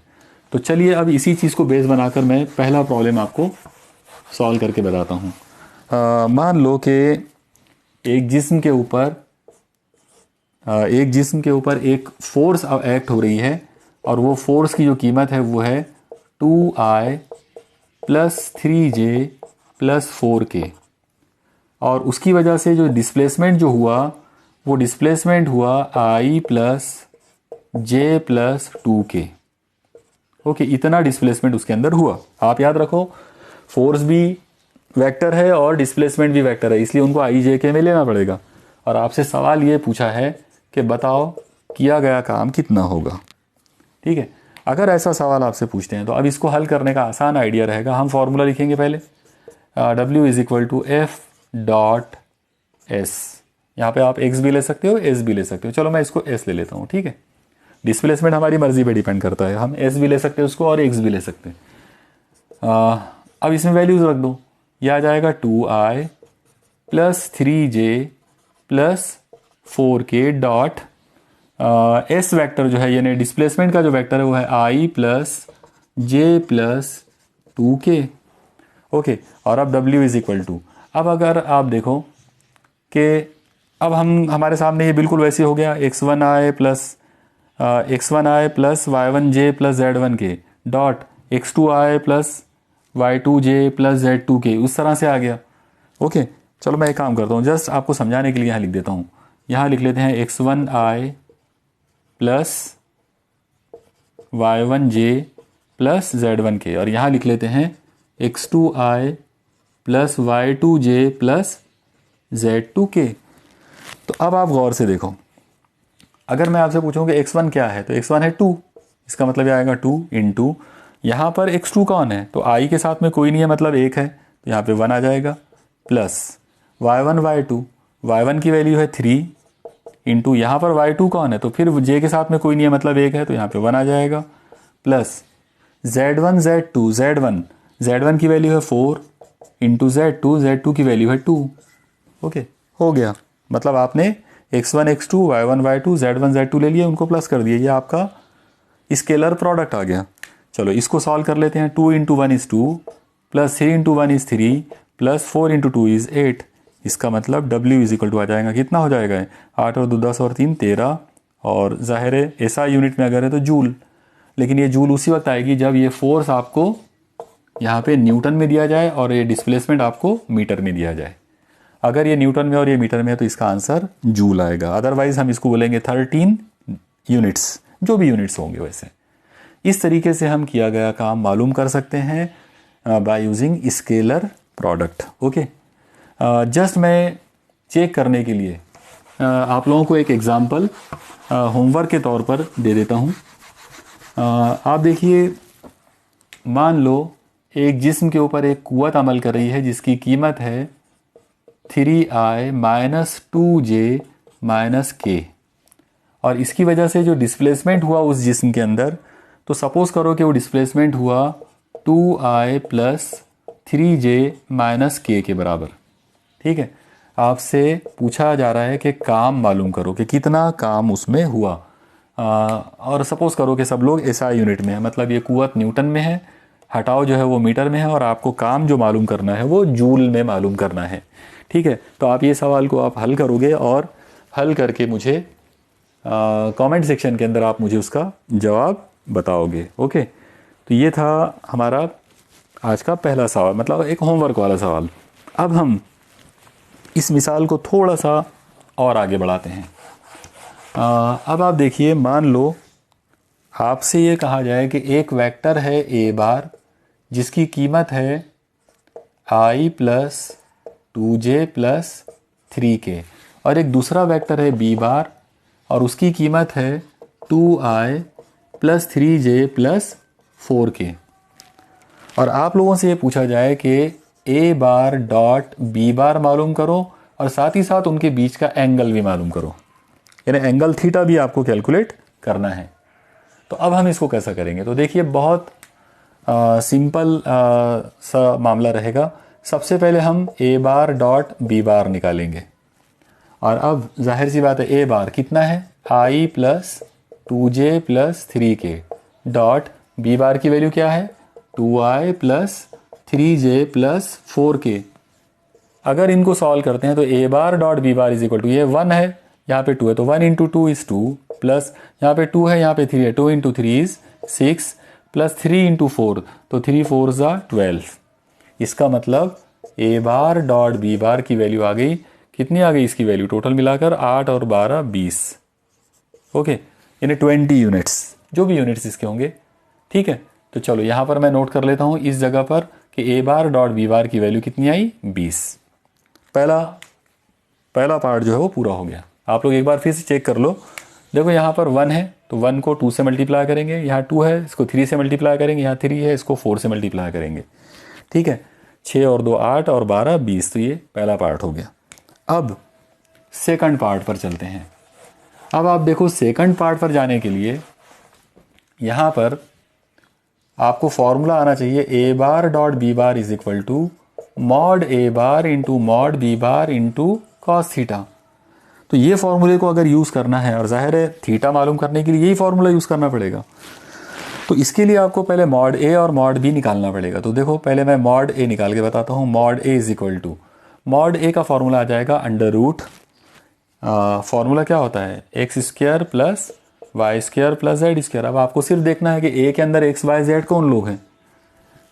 A: तो चलिए अब इसी चीज़ को बेस बनाकर मैं पहला प्रॉब्लम आपको सॉल्व करके बताता हूँ। मान लो कि एक जिस्म के ऊपर एक फोर्स एक्ट हो रही है और वो फोर्स की जो कीमत है वो है 2i plus 3j plus 4k, और उसकी वजह से जो डिस्प्लेसमेंट जो हुआ वो डिस्प्लेसमेंट हुआ i plus j plus 2k। Okay, इतना डिस्प्लेसमेंट उसके अंदर हुआ। आप याद रखो फोर्स भी वेक्टर है और डिस्प्लेसमेंट भी वेक्टर है, इसलिए उनको i j k में लेना पड़ेगा। और आपसे सवाल ये पूछा है कि बताओ किया गया काम कितना होगा। ठीक है, अगर ऐसा सवाल आपसे पूछते हैं तो अब इसको हल करने का आसान आइडिया रहेगा, हम फॉर्मूला लिखेंगे पहले, W is equal to F dot S. यहाँ पे आप x भी ले सकते हो, s भी ले सकते हो, चलो मैं इसको s ले लेता हूँ। ठीक है, डिस्प्लेसमेंट हमारी मर्जी पे डिपेंड करता है, हम s भी ले सकते हैं उसको और x भी ले सकते हैं। अब इसमें वैल्यूज रख दो, यह आ जाएगा 2i plus 3j plus 4k dot S vector जो है यानी डिस्प्लेसमेंट का जो वेक्टर है वो है i plus J plus 2k। Okay, और अब w इज इक्वल टू, अब अगर आप देखो कि अब हमारे सामने ये बिल्कुल वैसे हो गया, x1i plus y1j plus z1k dot x2i plus y2j plus z2k, उस तरह से आ गया। ओके, चलो मैं एक काम करता हूँ, जस्ट आपको समझाने के लिए यहाँ लिख देता हूँ। यहाँ लिख लेते हैं x1i plus y1j plus z1k, और यहाँ लिख लेते हैं x2i plus y2j plus z2k। तो अब आप गौर से देखो, अगर मैं आपसे पूछूं कि x1 क्या है, तो x1 है 2, इसका मतलब ये आएगा 2 इंटू, यहाँ पर x2 कौन है, तो i के साथ में कोई नहीं है मतलब 1 है, तो यहाँ पे 1 आ जाएगा, प्लस y1 y2, y1 की वैल्यू है 3 इंटू, यहाँ पर y2 कौन है, तो फिर j के साथ में कोई नहीं है मतलब 1 है, तो यहाँ पे 1 आ जाएगा, प्लस z1 z2, z1 की वैल्यू है 4 इंटू z2 की वैल्यू है 2। ओके, हो गया, मतलब आपने x1 x2 y1 y2 z1 z2 ले लिए, उनको प्लस कर दिए, ये आपका स्केलर प्रोडक्ट आ गया। चलो इसको सॉल्व कर लेते हैं। 2 into 1 is 2, plus 3 into 1 is 3, plus 4 into 2 is 8। इसका मतलब W इज इक्वल टू आ जाएगा, कितना हो जाएगा, 8 और 2 10 और 3 13, और ज़ाहिर है ऐसा यूनिट में अगर है तो जूल, लेकिन ये जूल उसी वक्त आएगी जब ये फोर्स आपको यहाँ पे न्यूटन में दिया जाए और ये डिस्प्लेसमेंट आपको मीटर में दिया जाए। अगर ये न्यूटन में और ये मीटर में है तो इसका आंसर जूल आएगा, अदरवाइज हम इसको बोलेंगे 13 यूनिट्स, जो भी यूनिट्स होंगे वैसे। इस तरीके से हम किया गया काम मालूम कर सकते हैं by using scalar product. Okay, just मैं चेक करने के लिए आप लोगों को एक एग्जांपल होमवर्क के तौर पर दे देता हूँ। आप देखिए, मान लो एक जिस्म के ऊपर एक कुव्वत अमल कर रही है जिसकी कीमत है 3i minus 2j minus k, और इसकी वजह से जो डिस्प्लेसमेंट हुआ उस जिस्म के अंदर, तो सपोज करो कि वो डिस्प्लेसमेंट हुआ 2i plus 3j minus k के बराबर। ठीक है, आपसे पूछा जा रहा है कि काम मालूम करो कि कितना काम उसमें हुआ, और सपोज करो कि सब लोग SI यूनिट में है, मतलब ये कुव्वत न्यूटन में है, हटाओ जो है वो मीटर में है, और आपको काम जो मालूम करना है वो जूल में मालूम करना है। ठीक है, तो आप ये सवाल को आप हल करोगे और हल करके मुझे कमेंट सेक्शन के अंदर आप मुझे उसका जवाब बताओगे। ओके, तो ये था हमारा आज का पहला सवाल, मतलब एक होमवर्क वाला सवाल। अब हम इस मिसाल को थोड़ा सा और आगे बढ़ाते हैं। अब आप देखिए, मान लो आपसे ये कहा जाए कि एक वेक्टर है a बार जिसकी कीमत है i plus 2j plus 3k, और एक दूसरा वेक्टर है b बार और उसकी कीमत है 2i plus 3j plus 4k, और आप लोगों से ये पूछा जाए कि a बार डॉट b बार मालूम करो और साथ ही साथ उनके बीच का एंगल भी मालूम करो, यानी एंगल थीटा भी आपको कैलकुलेट करना है। तो अब हम इसको कैसा करेंगे, तो देखिए बहुत सिंपल सा मामला रहेगा। सबसे पहले हम a बार डॉट b बार निकालेंगे, और अब जाहिर सी बात है a बार कितना है, i plus 2j plus 3k dot b बार की वैल्यू क्या है, 2i plus 3j plus 4k। अगर इनको सॉल्व करते हैं तो a bar dot b bar is equal to, ये 1 है, यहाँ पे 2 है तो 1 इंटू 2 इज़ 2, प्लस यहाँ पे 2 है, यहाँ पे 3 है, 2 इंटू 3 इज़ 6, प्लस 3 इंटू 4, तो 3 4 ज़ा 12। इसका मतलब a बार डॉट b बार की वैल्यू आ गई, कितनी आ गई इसकी वैल्यू, टोटल मिलाकर 8 और 12 20। ओके, यानी 20 यूनिट्स, जो भी यूनिट्स इसके होंगे। ठीक है, तो चलो यहाँ पर मैं नोट कर लेता हूँ इस जगह पर कि a बार डॉट b बार की वैल्यू कितनी आई, 20। पहला पार्ट जो है वो पूरा हो गया। आप लोग एक बार फिर से चेक कर लो। देखो यहाँ पर 1 है तो 1 को 2 से मल्टीप्लाई करेंगे, यहाँ 2 है इसको 3 से मल्टीप्लाई करेंगे, यहाँ 3 है इसको 4 से मल्टीप्लाई करेंगे। ठीक है, 6 और 2 8 और 12 20, तो ये पहला पार्ट हो गया। अब सेकंड पार्ट पर चलते हैं। अब आप देखो सेकंड पार्ट पर जाने के लिए यहाँ पर आपको फॉर्मूला आना चाहिए, a bar dot b bar is equal to mod a bar into mod b bar into cos theta. तो ये फॉर्मूले को अगर यूज़ करना है, और जाहिर है थीटा मालूम करने के लिए यही फॉर्मूला यूज़ करना पड़ेगा, तो इसके लिए आपको पहले मॉड a और मॉड b निकालना पड़ेगा। तो देखो पहले मैं मॉड a निकाल के बताता हूँ। Mod a is equal to, mod a का फॉर्मूला आ जाएगा अंडर रूट, फॉर्मूला क्या होता है, X square plus Y square plus Z square. अब आपको सिर्फ देखना है कि a के अंदर एक्स वाई जेड कौन लोग हैं,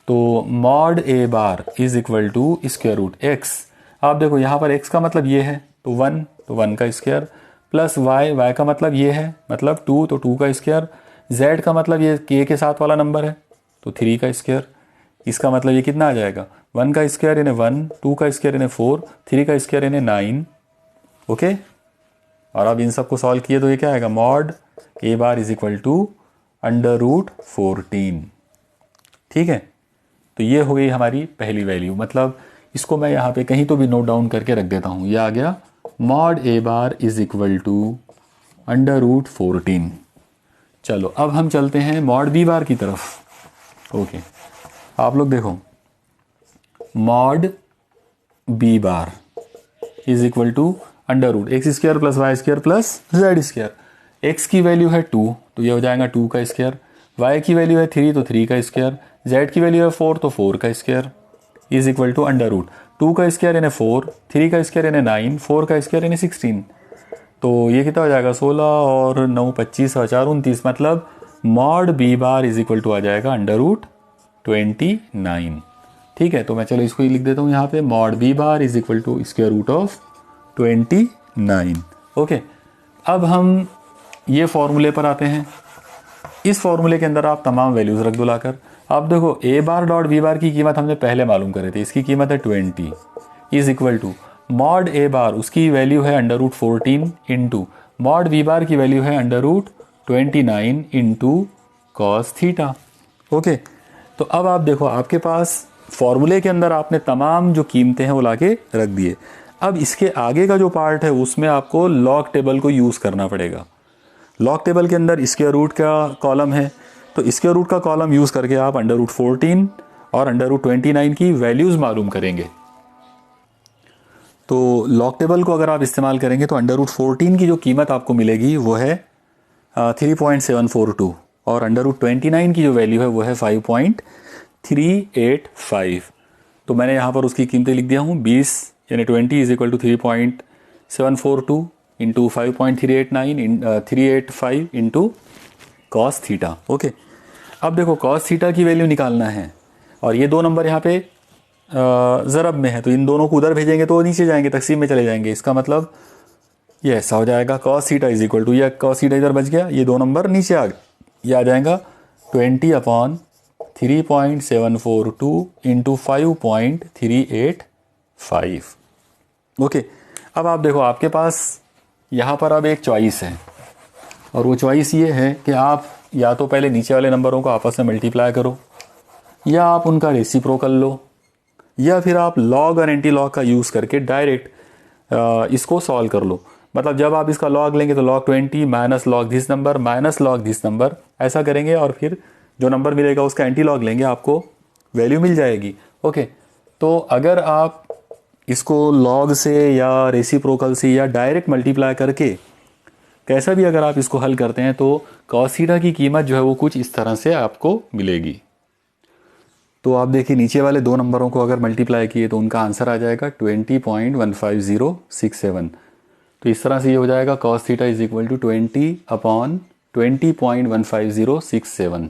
A: तो mod a bar is equal to square root X. आप देखो यहाँ पर x का मतलब ये है तो 1, तो 1 का स्क्वायर, प्लस y का मतलब ये है मतलब 2, तो 2 का स्क्वायर, z का मतलब ये k के साथ वाला नंबर है तो 3 का स्क्वायर। इसका मतलब ये कितना आ जाएगा, 1 का स्क्वायर यानी 1, 2 का स्क्वायर यानी 4, 3 का स्क्वायर यानी 9। ओके, और अब इन सबको सॉल्व किए तो ये क्या आएगा, mod A bar is equal to √14। ठीक है, तो ये हो गई हमारी पहली वैल्यू। मतलब इसको मैं यहाँ पे कहीं तो भी नोट डाउन करके रख देता हूँ। ये आ गया mod A bar is equal to √14। चलो अब हम चलते हैं मॉड बी बार की तरफ। ओके, आप लोग देखो, mod B bar is equal to √x² + y² + z²। x की वैल्यू है 2 तो ये हो जाएगा 2 का स्क्वायर, y की वैल्यू है 3 तो 3 का स्क्वायर, z की वैल्यू है 4 तो 4 का स्क्वायर इज इक्वल टू √2 का स्क्वायर यानी 4, 3 का स्क्वायर यानी 9, 4 का स्क्वायर यानी 16। तो ये कितना हो जाएगा, 16 और 9 25 और 4 29। मतलब mod B bar is equal to आ जाएगा √29। ठीक है, तो मैं चलो इसको ही लिख देता हूँ यहाँ पे, mod B bar is equal to √29। Okay, अब हम ये फॉर्मूले पर आते हैं। इस फॉर्मूले के अंदर आप तमाम वैल्यूज रख दो लाकर। अब देखो A bar dot B bar की कीमत हमने पहले मालूम करे थे, इसकी कीमत है 20 is equal to mod A बार, उसकी वैल्यू है √14 इंटू मॉड बी बार की वैल्यू है √29 इंटू कॉस थीटा। ओके, तो अब आप देखो, आपके पास फॉर्मूले के अंदर आपने तमाम जो कीमतें हैं वो लाके रख दिए। अब इसके आगे का जो पार्ट है उसमें आपको लॉग टेबल को यूज़ करना पड़ेगा। लॉग टेबल के अंदर स्क्वायर रूट का कॉलम है, तो स्क्वायर रूट का कॉलम यूज़ करके आप √14 और √29 की वैल्यूज़ मालूम करेंगे। तो लॉग टेबल को अगर आप इस्तेमाल करेंगे तो √14 की जो कीमत आपको मिलेगी वो है 3.742 और √29 की जो वैल्यू है वो है 5.385। तो मैंने यहाँ पर उसकी कीमतें लिख दिया हूँ। 20 यानी 20 is equal to 3.742 into 5.385 into cos theta. Okay, अब देखो कॉस थीटा की वैल्यू निकालना है और ये दो नंबर यहाँ पे ज़रब में है, तो इन दोनों को उधर भेजेंगे तो नीचे जाएंगे, तकसीम में चले जाएंगे। इसका मतलब ये ऐसा हो जाएगा, cos theta is equal to, या कॉस थीटा इधर बच गया, ये दो नंबर नीचे आ गए, ये आ जाएगा 20/3.742 इंटू 5.385। ओके, अब आप देखो, आपके पास यहाँ पर अब एक चॉइस है और वो चॉइस ये है कि आप या तो पहले नीचे वाले नंबरों को आपस में मल्टीप्लाई करो, या आप उनका रेसिप्रोकल लो, या फिर आप लॉग और एंटी लॉग का यूज़ करके डायरेक्ट इसको सॉल्व कर लो। मतलब जब आप इसका लॉग लेंगे तो log 20 minus log this number minus log this number, ऐसा करेंगे और फिर जो नंबर मिलेगा उसका एंटी लॉग लेंगे, आपको वैल्यू मिल जाएगी। ओके, तो अगर आप इसको लॉग से या रेसिप्रोकल से या डायरेक्ट मल्टीप्लाई करके कैसा भी अगर आप इसको हल करते हैं तो कॉस थीटा की कीमत जो है वो कुछ इस तरह से आपको मिलेगी। तो आप देखिए, नीचे वाले दो नंबरों को अगर मल्टीप्लाई किए तो उनका आंसर आ जाएगा 20.15067। तो इस तरह से ये हो जाएगा cos theta is equal to 20/20.15067।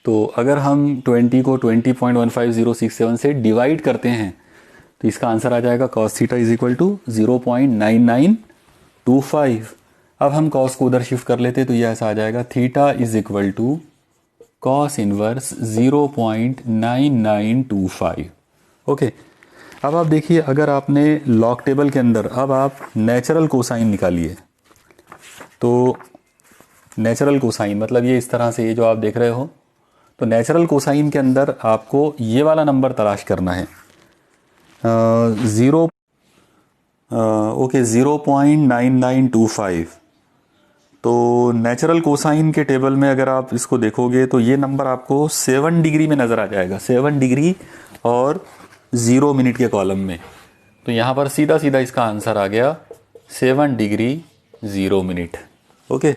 A: तो अगर हम 20 को 20.15067 से डिवाइड करते हैं तो इसका आंसर आ जाएगा cos theta is equal to 0.9925। अब हम कॉस को उधर शिफ्ट कर लेते तो ये ऐसा आ जाएगा, theta is equal to cos inverse 0.9925। Okay, अब आप देखिए, अगर आपने लॉग टेबल के अंदर अब आप नेचुरल कोसाइन निकालिए, तो नेचुरल कोसाइन मतलब ये इस तरह से, ये जो आप देख रहे हो, तो नेचुरल कोसाइन के अंदर आपको ये वाला नंबर तलाश करना है, 0.9925। तो नेचुरल कोसाइन के टेबल में अगर आप इसको देखोगे तो ये नंबर आपको 7 डिग्री में नज़र आ जाएगा, 7 डिग्री और 0 मिनट के कॉलम में। तो यहाँ पर सीधा सीधा इसका आंसर आ गया 7 डिग्री 0 मिनट। ओके,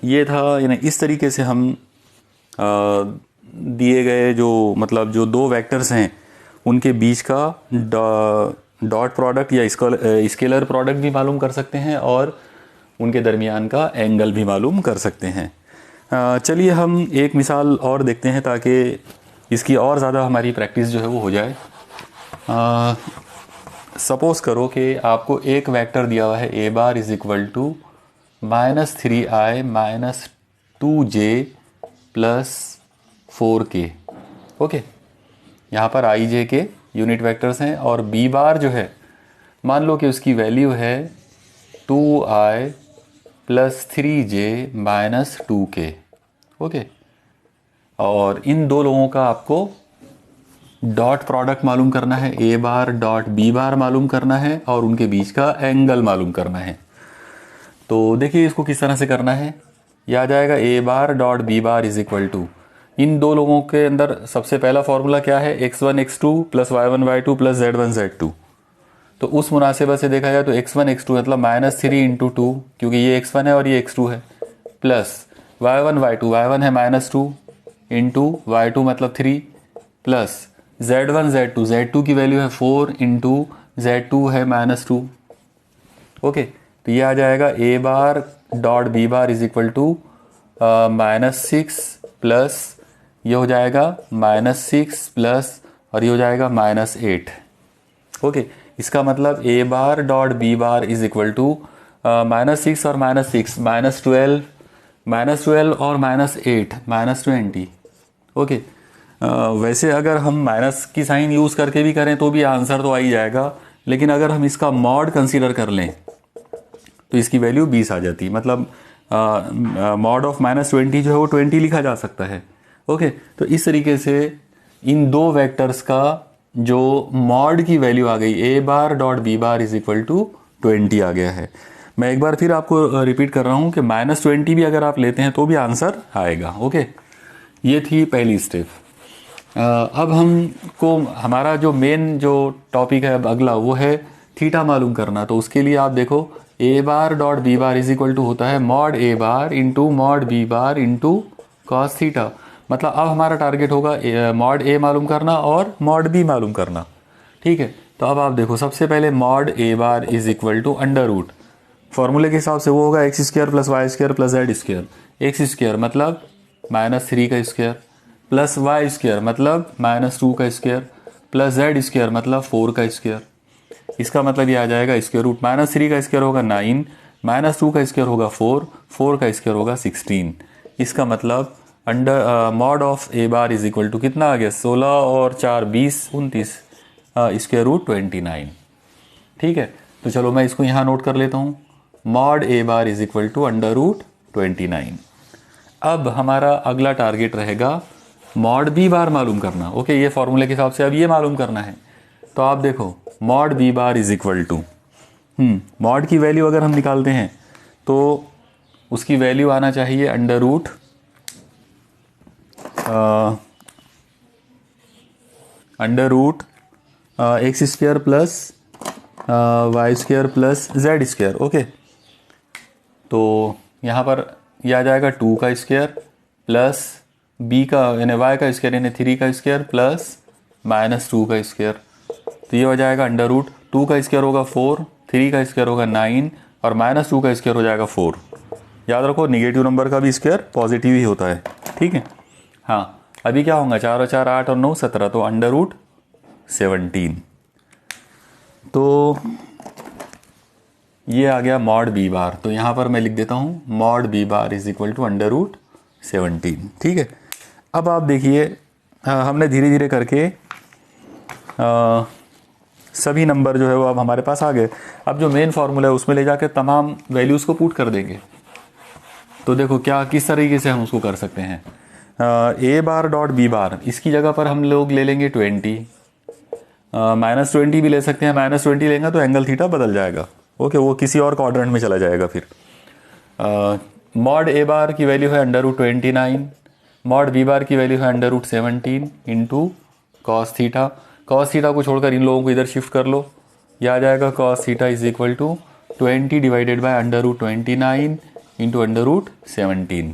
A: ये था, यानी इस तरीके से हम दिए गए जो मतलब जो दो वेक्टर्स हैं उनके बीच का डॉट प्रोडक्ट या स्केलर प्रोडक्ट भी मालूम कर सकते हैं और उनके दरमियान का एंगल भी मालूम कर सकते हैं। चलिए हम एक मिसाल और देखते हैं ताकि इसकी और ज़्यादा हमारी प्रैक्टिस जो है वो हो जाए। सपोज़ करो कि आपको एक वेक्टर दिया हुआ है A bar is equal to -3i - 2j + 4k। Okay, यहाँ पर i j के यूनिट वेक्टर्स हैं और बी बार जो है मान लो कि उसकी वैल्यू है 2i plus 3j minus 2k। Okay, और इन दो लोगों का आपको डॉट प्रोडक्ट मालूम करना है, ए बार डॉट बी बार मालूम करना है और उनके बीच का एंगल मालूम करना है। तो देखिए इसको किस तरह से करना है। यह आ जाएगा A bar dot B bar is equal to, इन दो लोगों के अंदर सबसे पहला फॉर्मूला क्या है, x1 x2 plus y1 y2 plus z1 z2। तो उस मुनासिबत से देखा जाए तो x1 x2 मतलब -3 इंटू 2, क्योंकि ये x1 है और ये x2 है, प्लस y1 y2, y1 है -2 इंटू y2 मतलब 3, प्लस z1 z2, z2 की वैल्यू है 4 इंटू z2 है -2। ओके, तो ये आ जाएगा A bar dot B bar is equal to -6 plus ये हो जाएगा -6 प्लस और ये हो जाएगा -8। ओके, इसका मतलब A bar dot B bar is equal to -6 और -6 -12 और -8 -20। ओके, वैसे अगर हम माइनस की साइन यूज़ करके भी करें तो भी आंसर तो आ ही जाएगा, लेकिन अगर हम इसका मॉड कंसीडर कर लें तो इसकी वैल्यू 20 आ जाती, मतलब मॉड ऑफ -20 जो है वो 20 लिखा जा सकता है। ओके, तो इस तरीके से इन दो वेक्टर्स का जो मॉड की वैल्यू आ गई, A bar dot B bar is equal to 20 आ गया है। मैं एक बार फिर आपको रिपीट कर रहा हूँ कि -20 भी अगर आप लेते हैं तो भी आंसर आएगा। ओके, ये थी पहली स्टेप। अब हमको हमारा जो मेन जो टॉपिक है अब अगला वो है थीटा मालूम करना। तो उसके लिए आप देखो A bar dot B bar is equal to होता है mod A bar into mod B bar into cos theta. मतलब अब हमारा टारगेट होगा मॉड ए मालूम करना और मॉड बी मालूम करना। ठीक है, तो अब आप देखो सबसे पहले mod A bar is equal to under root, फॉर्मूले के हिसाब से वो होगा x² plus y² plus z²। x² मतलब -3 का स्क्वायर प्लस y² मतलब -2 का स्क्वायर प्लस z² मतलब 4 का स्क्वायर। इसका मतलब ये आ जाएगा स्क्वायर रूट, -3 का स्क्वायर होगा 9, -2 का स्क्वायर होगा 4, 4 का स्क्वायर होगा 16। इसका मतलब under mod of A bar is equal to कितना आ गया, 16 और 4 20 29 स्क्वायर रूट 29। ठीक है, तो चलो मैं इसको यहाँ नोट कर लेता हूँ, mod A bar is equal to under root 29। अब हमारा अगला टारगेट रहेगा मॉड बी बार मालूम करना। ओके, ये फॉर्मूले के हिसाब से अब ये मालूम करना है। तो आप देखो mod B bar is equal to mod की वैल्यू अगर हम निकालते हैं तो उसकी वैल्यू आना चाहिए under root x² plus y² plus z²। Okay, तो यहाँ पर यह आ जाएगा 2 का स्क्वायर प्लस b का यानी y का स्क्वायर यानी 3 का स्क्वायर प्लस -2 का स्क्वायर। तो ये हो जाएगा अंडर रूट 2 का स्क्वायर होगा 4, 3 का स्क्वायर होगा 9 और -2 का स्क्वायर हो जाएगा 4। याद रखो नेगेटिव नंबर का भी स्क्वायर पॉजिटिव ही होता है। ठीक है, हाँ, अभी क्या होगा 4 और 4 8 और 9 17, तो अंडर रूट 17। तो ये आ गया मॉड बी बार। तो यहाँ पर मैं लिख देता हूँ mod B bar is equal to under root 17। ठीक है, अब आप देखिए हमने धीरे धीरे करके सभी नंबर जो है वो अब हमारे पास आ गए। अब जो मेन फार्मूला है उसमें ले जाकर तमाम वैल्यूज़ को पुट कर देंगे। तो देखो क्या किस तरीके से हम उसको कर सकते हैं। ए बार डॉट बी बार, इसकी जगह पर हम लोग ले लेंगे 20, -20 भी ले सकते हैं। -20 लेंगे तो एंगल थीटा बदल जाएगा। ओके, वो किसी और क्वाड्रेंट में चला जाएगा। फिर मॉड ए बार की वैल्यू है अंडर रूट 29, मॉड बी बार की वैल्यू है under root 17 into cos theta. Cos theta को छोड़कर इन लोगों को इधर शिफ्ट कर लो, यह आ जाएगा cos theta is equal to 20 divided by under root 29 into under root 17।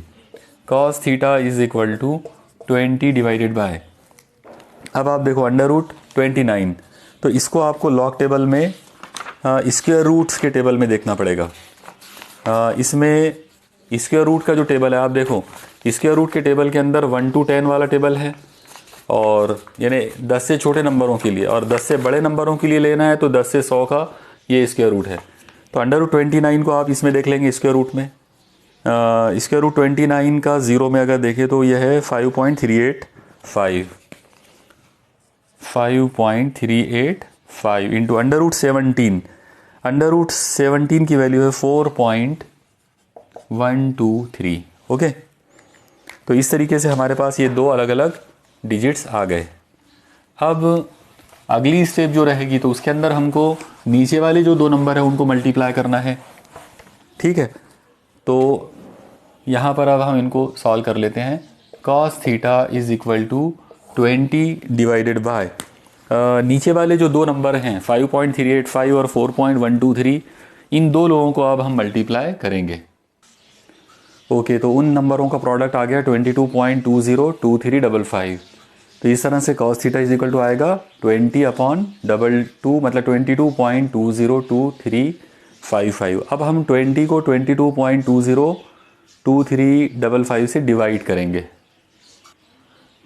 A: Cos theta is equal to 20 divided by, अब आप देखो अंडर रूट 29, तो इसको आपको लॉग टेबल में स्क्वायर रूट्स के टेबल में देखना पड़ेगा। इसमें स्क्वायर रूट का जो टेबल है आप देखो, स्क्वायर रूट के टेबल के अंदर 1 to 10 वाला टेबल है, और यानी 10 से छोटे नंबरों के लिए, और 10 से बड़े नंबरों के लिए लेना है तो 10 से 100 का ये स्क्वायर रूट है। तो अंडर रूट 29 को आप इसमें देख लेंगे स्क्वायर रूट में। स्क्वायर रूट 29 का 0 में अगर देखें तो यह है 5.385 इंटू अंडर रूट 17। √17 की वैल्यू है 4.123। ओके, तो इस तरीके से हमारे पास ये दो अलग अलग डिजिट्स आ गए। अब अगली स्टेप जो रहेगी तो उसके अंदर हमको नीचे वाले जो दो नंबर है उनको मल्टीप्लाई करना है। ठीक है, तो यहाँ पर अब हम इनको सॉल्व कर लेते हैं। cos theta is equal to 20 divided by नीचे वाले जो दो नंबर हैं 5.385 और 4.123, इन दो लोगों को अब हम मल्टीप्लाई करेंगे। ओके, तो उन नंबरों का प्रोडक्ट आ गया 22.202355। तो इस तरह से cos theta is equal to आएगा 20/2 मतलब 22.202355। अब हम 20 को 22.202355 से डिवाइड करेंगे।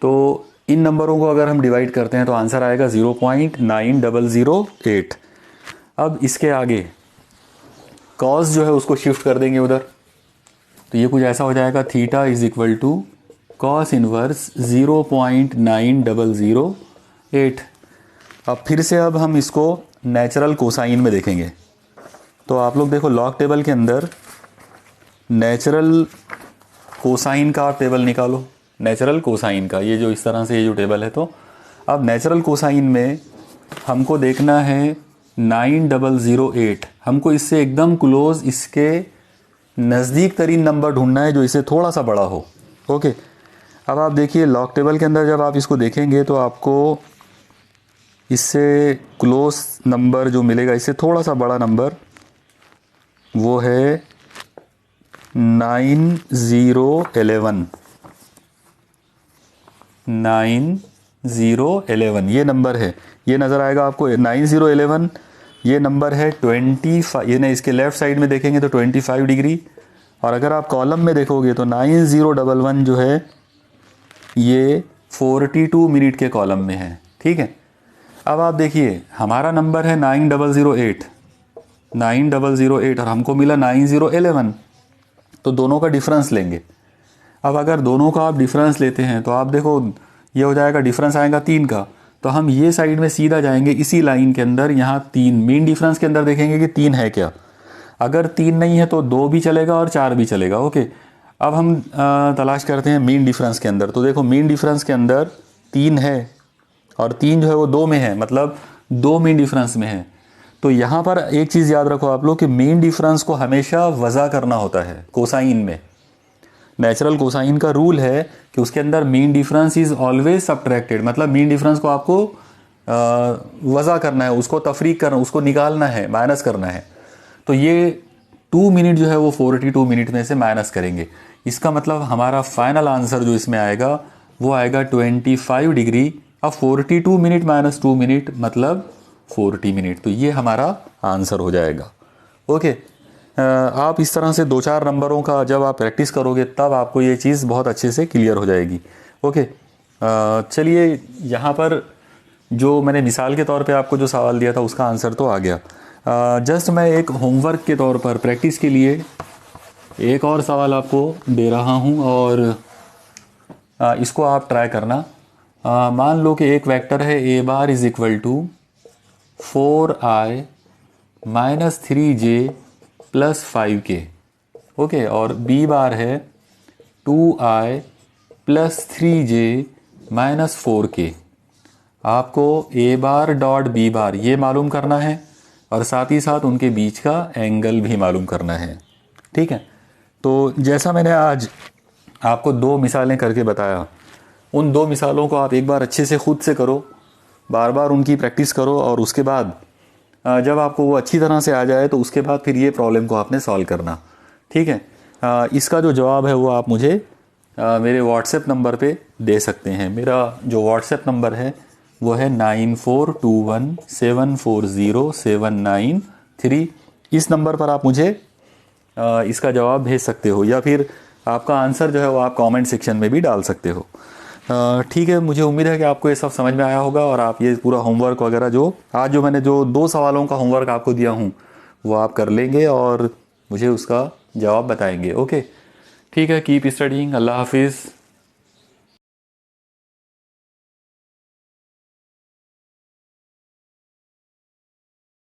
A: तो इन नंबरों को अगर हम डिवाइड करते हैं तो आंसर आएगा 0.9008। अब इसके आगे cos जो है उसको शिफ्ट कर देंगे उधर, तो ये कुछ ऐसा हो जाएगा theta is equal to cos inverse 0.9008। अब फिर से अब हम इसको नेचुरल कोसाइन में देखेंगे। तो आप लोग देखो लॉग टेबल के अंदर नेचुरल कोसाइन का आप टेबल निकालो, नेचुरल कोसाइन का, ये जो इस तरह से ये जो टेबल है। तो अब नेचुरल कोसाइन में हमको देखना है 9008, हमको इससे एकदम क्लोज, इसके नज़दीक तरीन नंबर ढूंढना है जो इससे थोड़ा सा बड़ा हो। ओके, अब आप देखिए लॉग टेबल के अंदर जब आप इसको देखेंगे तो आपको इससे क्लोज नंबर जो मिलेगा, इससे थोड़ा सा बड़ा नंबर, वो है 9011 ये नंबर है, ये नज़र आएगा आपको 9011। ये नंबर है 25, ये ना इसके लेफ़्ट साइड में देखेंगे तो 25 डिग्री, और अगर आप कॉलम में देखोगे तो 9011 जो है ये 42 मिनट के कॉलम में है। ठीक है, अब आप देखिए हमारा नंबर है 9008 और हमको मिला 9011, तो दोनों का डिफरेंस लेंगे। अब अगर दोनों का आप डिफरेंस लेते हैं तो आप देखो ये हो जाएगा, डिफरेंस आएगा 3 का, तो हम ये साइड में सीधा जाएंगे इसी लाइन के अंदर, यहाँ 3 मेन डिफरेंस के अंदर देखेंगे कि 3 है क्या। अगर 3 नहीं है तो 2 भी चलेगा और 4 भी चलेगा। ओके, अब हम तलाश करते हैं मेन डिफरेंस के अंदर। तो देखो मेन डिफरेंस के अंदर 3 है और 3 जो है वो 2 में है, मतलब 2 मेन डिफरेंस में है। तो यहाँ पर एक चीज़ याद रखो आप लोग कि मेन डिफरेंस को हमेशा वज़ा करना होता है कोसाइन में। नेचुरल कोसाइन का रूल है कि उसके अंदर mean difference is always subtracted, मतलब मीन डिफरेंस को आपको वज़ा करना है, उसको तफरीक करना, उसको निकालना है, माइनस करना है। तो ये 2 मिनट जो है वो 42 मिनट में से माइनस करेंगे। इसका मतलब हमारा फाइनल आंसर जो इसमें आएगा वो आएगा 25 डिग्री। अब 42 मिनट माइनस 2 मिनट मतलब 40 मिनट, तो ये हमारा आंसर हो जाएगा। ओके, आप इस तरह से 2-4 नंबरों का जब आप प्रैक्टिस करोगे तब आपको ये चीज़ बहुत अच्छे से क्लियर हो जाएगी। ओके, चलिए यहाँ पर जो मैंने मिसाल के तौर पे आपको जो सवाल दिया था उसका आंसर तो आ गया। जस्ट मैं एक होमवर्क के तौर पर प्रैक्टिस के लिए एक और सवाल आपको दे रहा हूँ और इसको आप ट्राई करना। मान लो कि एक वेक्टर है a bar is equal to 4i minus 3j plus 5k। Okay, और b बार है 2i plus 3j minus 4k। आपको a bar dot b bar ये मालूम करना है और साथ ही साथ उनके बीच का एंगल भी मालूम करना है। ठीक है, तो जैसा मैंने आज आपको 2 मिसालें करके बताया, उन 2 मिसालों को आप एक बार अच्छे से खुद से करो, बार बार उनकी प्रैक्टिस करो, और उसके बाद जब आपको वो अच्छी तरह से आ जाए तो उसके बाद फिर ये प्रॉब्लम को आपने सॉल्व करना। ठीक है, इसका जो जवाब है वो आप मुझे मेरे व्हाट्सएप नंबर पे दे सकते हैं। मेरा जो व्हाट्सएप नंबर है वो है 9421740793। इस नंबर पर आप मुझे इसका जवाब भेज सकते हो, या फिर आपका आंसर जो है वो आप कमेंट सेक्शन में भी डाल सकते हो। ठीक है, मुझे उम्मीद है कि आपको ये सब समझ में आया होगा और आप ये पूरा होमवर्क वगैरह जो आज जो मैंने जो 2 सवालों का होमवर्क आपको दिया हूँ वो आप कर लेंगे और मुझे उसका जवाब बताएंगे। ओके, ठीक है, कीप स्टडीइंग। अल्लाह हाफिज़।